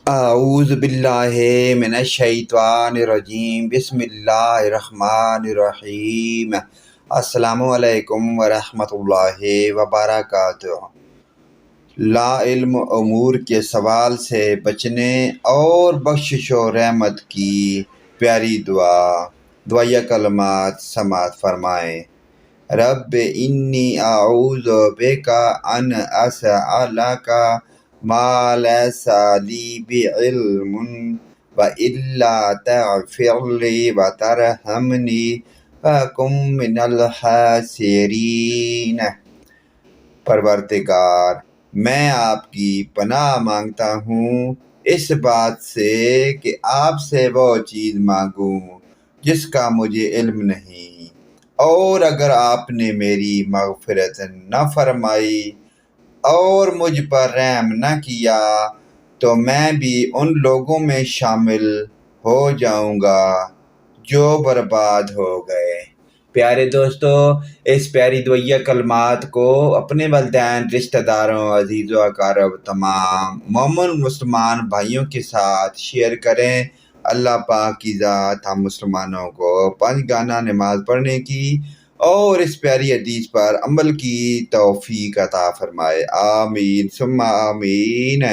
اعوذ باللہ من الشیطان الرجیم، بسم اللہ الرحمن الرحیم۔ السلام علیکم ورحمۃ اللہ وبرکاتہ۔ لا علم امور کے سوال سے بچنے اور بخشش و رحمت کی پیاری دعائیہ کلمات سماعت فرمائیں۔ رب انی اعوذ بک ان اسألک ما لیس لی بعلم والا تغفر لی وترحمنی فاکن من الخاسرین۔ پروردگار، میں آپ کی پناہ مانگتا ہوں اس بات سے کہ آپ سے وہ چیز مانگوں جس کا مجھے علم نہیں، اور اگر آپ نے میری مغفرت نہ فرمائی اور مجھ پر رحم نہ کیا تو میں بھی ان لوگوں میں شامل ہو جاؤں گا جو برباد ہو گئے۔ پیارے دوستو، اس پیاری دعائیہ کلمات کو اپنے والدین، رشتہ داروں، عزیز و اقارب، تمام مومن مسلمان بھائیوں کے ساتھ شیئر کریں۔ اللہ پاک کی ذات ہم مسلمانوں کو 5 گانا نماز پڑھنے کی اور اس پیاری حدیث پر عمل کی توفیق عطا فرمائے۔ آمین ثم آمین۔